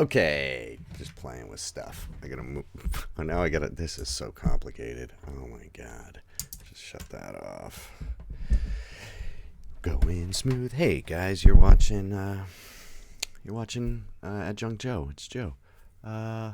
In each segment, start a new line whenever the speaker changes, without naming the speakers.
Okay, just playing with stuff. I gotta move. Oh, now I gotta. This is so complicated. Oh my god. Just shut that off. Going smooth. Hey guys, you're watching. Adjunct Joe. It's Joe. Uh,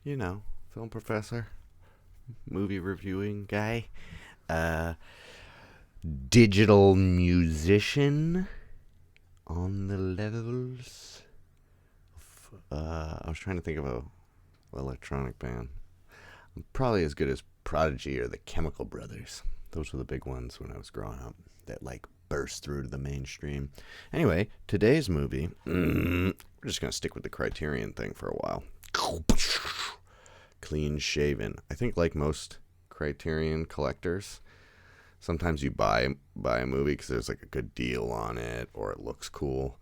film professor, movie reviewing guy, uh, digital musician on the levels. I was trying to think of a electronic band. I'm probably as good as Prodigy or the Chemical Brothers. Those were the big ones when I was growing up that like burst through to the mainstream. Anyway, today's movie, we're just gonna stick with the Criterion thing for a while. Clean Shaven. I think like most Criterion collectors, sometimes you buy a movie because there's like a good deal on it, or it looks cool,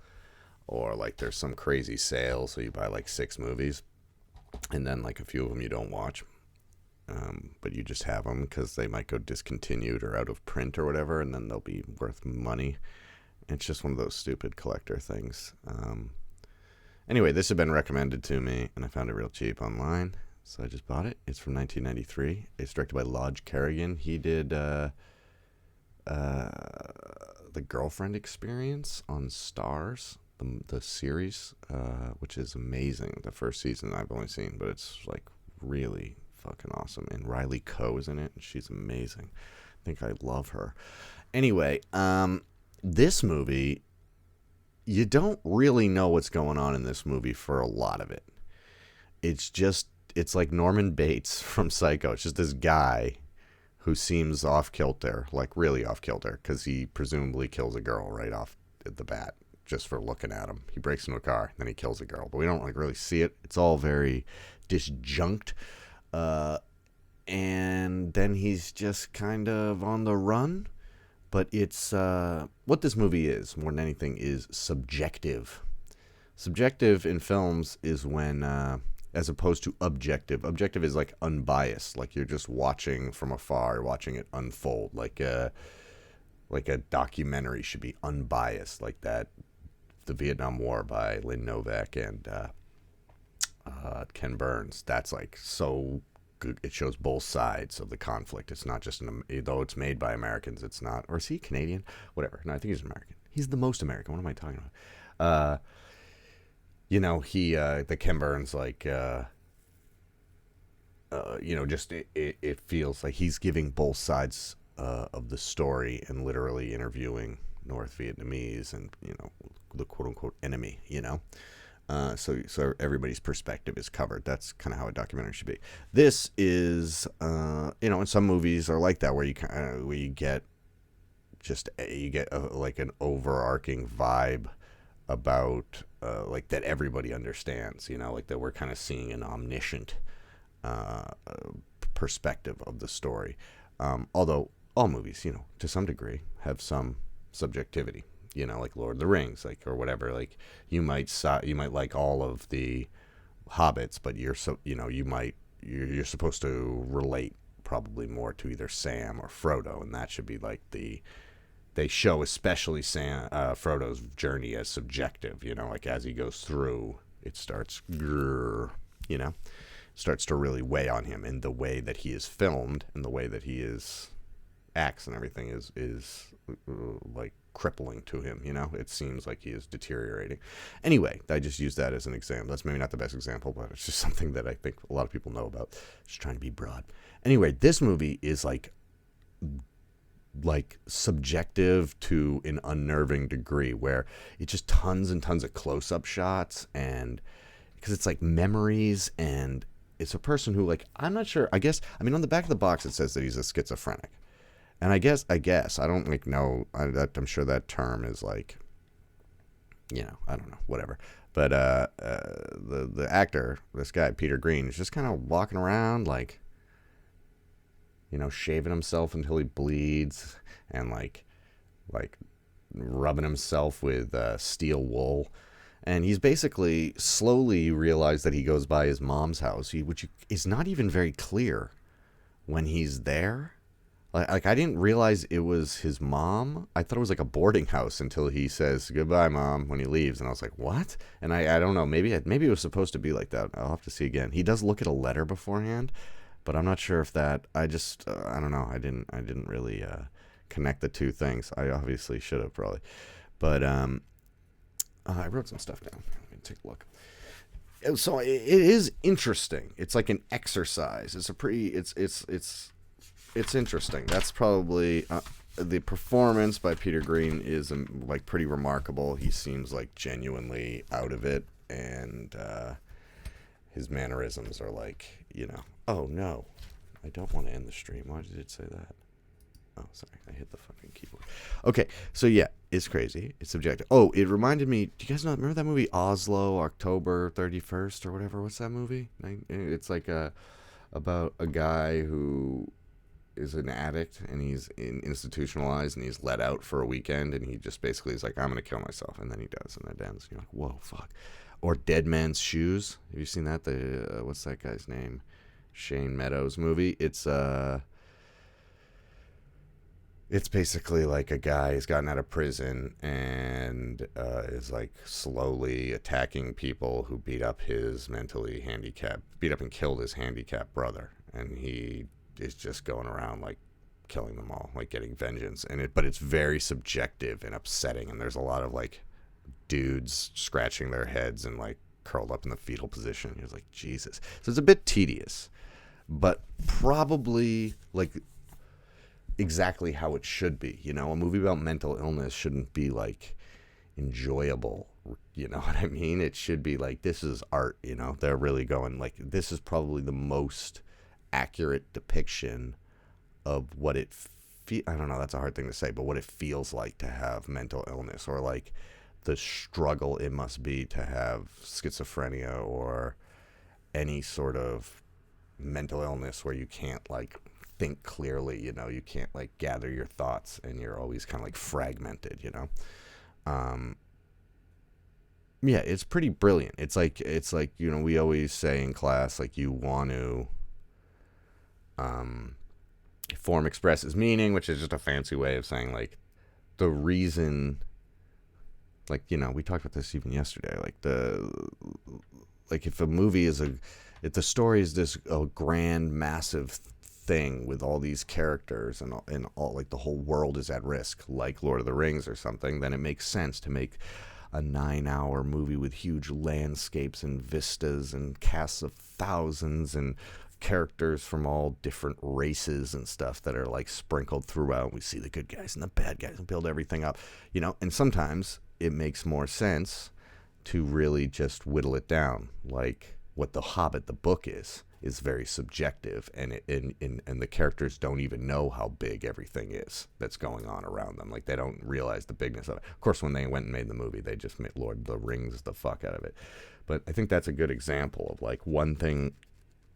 or like there's some crazy sale, so you buy like 6 movies, and then like a few of them you don't watch, but you just have them because they might go discontinued or out of print or whatever, and then they'll be worth money. It's just one of those stupid collector things. Anyway, this had been recommended to me, and I found it real cheap online, so I just bought it. It's from 1993. It's directed by Lodge Kerrigan. He did The Girlfriend Experience on Stars, the series, which is amazing. The first season I've only seen, but it's like really fucking awesome. And Riley Coe is in it, and she's amazing. I think I love her. Anyway, this movie, you don't really know what's going on in this movie for a lot of it. It's like Norman Bates from Psycho. It's just this guy who seems off kilter, like really off kilter, because he presumably kills a girl right off at the bat just for looking at him. He breaks into a car, then he kills a girl, but we don't like really see it. It's all very disjunct, and then he's just kind of on the run. But it's what this movie is more than anything is subjective. Subjective in films is when, as opposed to objective. Objective is like unbiased, like you're just watching from afar, watching it unfold, like a documentary should be unbiased, like that, The Vietnam War by Lynn Novak and Ken Burns. That's like so good. It shows both sides of the conflict. It's not just though it's made by Americans, it's not. Or is he Canadian? Whatever. No, I think he's an American. He's the most American. What am I talking about? The Ken Burns, like, just it feels like he's giving both sides of the story and literally interviewing North Vietnamese and, the quote unquote enemy, so everybody's perspective is covered. That's kind of how a documentary should be. This is, and some movies are like that where you get like an overarching vibe about like that everybody understands, like that we're kind of seeing an omniscient perspective of the story. Although all movies, to some degree have some subjectivity, like Lord of the Rings, like, or whatever. Like you might like all of the hobbits, but you're supposed to relate probably more to either Sam or Frodo, and that should be like they show especially Frodo's journey as subjective, like as he goes through, it starts to really weigh on him, and the way that he is filmed and the way that he acts and everything is like crippling to him. It seems like he is deteriorating. Anyway, I just use that as an example. That's maybe not the best example, but it's just something that I think a lot of people know about. Just trying to be broad. Anyway, this movie is like subjective to an unnerving degree, where it's just tons and tons of close-up shots, and because it's like memories, and it's a person who, like, I'm not sure, on the back of the box it says that he's a schizophrenic, and I guess I don't like know, I'm sure that term is like, I don't know, whatever, but the actor, this guy Peter Green, is just kind of walking around like, shaving himself until he bleeds, and like rubbing himself with steel wool. And he's basically slowly realized that he goes by his mom's house, which is not even very clear when he's there. Like I didn't realize it was his mom. I thought it was like a boarding house until he says goodbye, mom, when he leaves, and I was like, what? And I don't know. Maybe it was supposed to be like that. I'll have to see again. He does look at a letter beforehand, but I'm not sure if that. I just I don't know. I didn't really connect the two things. I obviously should have probably, but I wrote some stuff down. Let me take a look. So it is interesting. It's like an exercise. It's a pretty. It's interesting. That's probably the performance by Peter Green is like pretty remarkable. He seems like genuinely out of it, and his mannerisms are like, oh no, I don't want to end the stream. Why did it say that? Oh, sorry, I hit the fucking keyboard. Okay, so yeah, it's crazy. It's subjective. Oh, it reminded me. Do you guys remember that movie Oslo, October 31st or whatever? What's that movie? It's like about a guy who is an addict and he's institutionalized and he's let out for a weekend and he just basically is like, I'm gonna kill myself, and then he does, and it ends. And you're like, whoa, fuck. Or Dead Man's Shoes. Have you seen that? The what's that guy's name? Shane Meadows movie. It's basically like a guy who's gotten out of prison and is like slowly attacking people who beat up and killed his handicapped brother, and he is just going around like killing them all, like getting vengeance. But it's very subjective and upsetting, and there's a lot of like dudes scratching their heads and like curled up in the fetal position. You're like, Jesus. So it's a bit tedious, but probably like exactly how it should be. A movie about mental illness shouldn't be like enjoyable. You know what I mean? It should be like, this is art. They're really going like, this is probably the most accurate depiction of what it I don't know, that's a hard thing to say, but what it feels like to have mental illness, or like the struggle it must be to have schizophrenia or any sort of mental illness where you can't like think clearly, you can't like gather your thoughts and you're always kind of like fragmented. Yeah, it's pretty brilliant. It's like we always say in class, like, you want to form expresses meaning, which is just a fancy way of saying like the reason, like, we talked about this even yesterday, like if a movie if the story is this grand massive thing with all these characters and all like the whole world is at risk, like Lord of the Rings or something, then it makes sense to make a 9-hour movie with huge landscapes and vistas and casts of thousands and characters from all different races and stuff that are like sprinkled throughout. We see the good guys and the bad guys and build everything up, and sometimes it makes more sense to really just whittle it down, like what The Hobbit, the book, is very subjective, and the characters don't even know how big everything is that's going on around them. Like, they don't realize the bigness of it. Of course, when they went and made the movie, they just made Lord of the Rings the fuck out of it. But I think that's a good example of like one thing,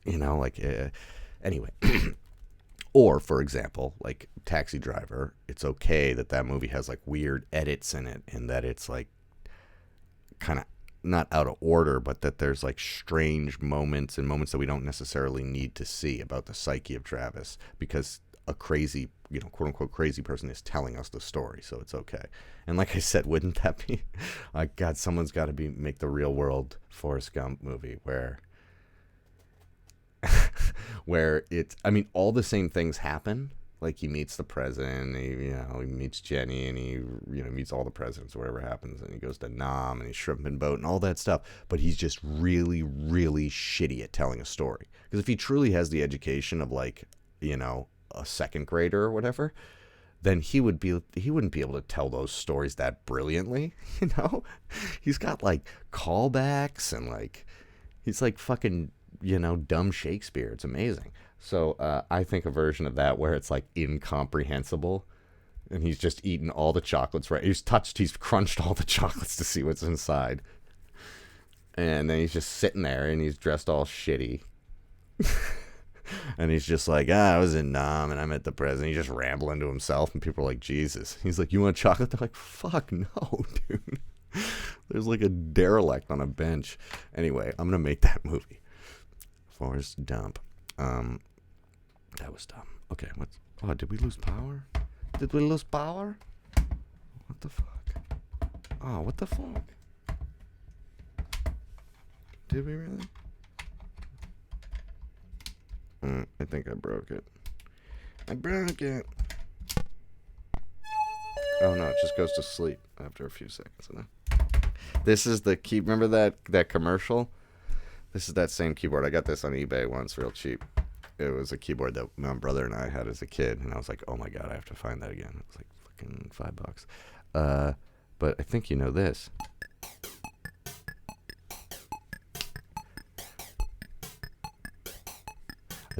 anyway. Or, for example, like Taxi Driver, it's okay that movie has like weird edits in it, and that it's like kind of not out of order, but that there's like strange moments and moments that we don't necessarily need to see about the psyche of Travis, because a crazy, quote unquote crazy person is telling us the story, so it's okay. And like I said, wouldn't that be like, God, someone's got to make the real world Forrest Gump movie where all the same things happen. Like, he meets the president, he meets Jenny, and he meets all the presidents, or whatever happens, and he goes to Nam, and he's shrimping boat and all that stuff. But he's just really, really shitty at telling a story. Because if he truly has the education of like, a second grader or whatever, then he wouldn't be able to tell those stories that brilliantly. He's got like callbacks and like he's like fucking dumb Shakespeare. It's amazing. So I think a version of that where it's like incomprehensible, and he's just eaten all the chocolates, right? He's crunched all the chocolates to see what's inside. And then he's just sitting there, and he's dressed all shitty. And he's just like, I was in Nam, and I met the president. He's just rambling to himself, and people are like, Jesus. He's like, you want chocolate? They're like, fuck no, dude. There's like a derelict on a bench. Anyway, I'm going to make that movie. Forrest Gump. That was dumb. Okay, Oh, did we lose power? Did we lose power? What the fuck? Oh, what the fuck? Did we really? I think I broke it. I broke it. Oh no, it just goes to sleep after a few seconds. This is the key. Remember that commercial? This is that same keyboard. I got this on eBay once, real cheap. It was a keyboard that my brother and I had as a kid, and I was like, oh my god, I have to find that again. It was like fucking $5. But I think you know this.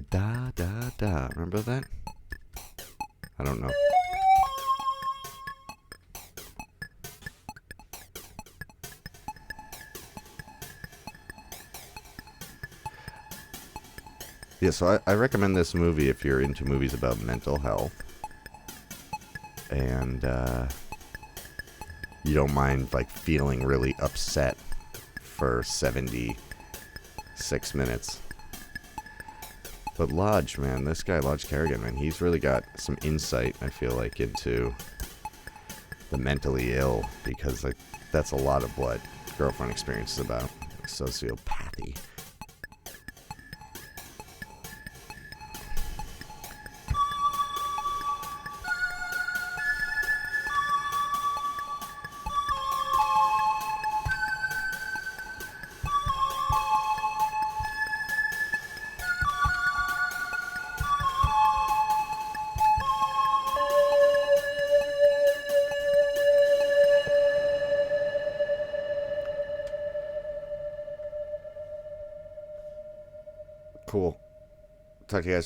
Da da da. Remember that? I don't know. Yeah, so I recommend this movie if you're into movies about mental health and you don't mind like feeling really upset for 76 minutes. But Lodge, man, this guy Lodge Kerrigan, man, he's really got some insight, I feel like, into the mentally ill, because like that's a lot of what Girlfriend Experience is about, like sociopathy. Cool. Talk to you guys.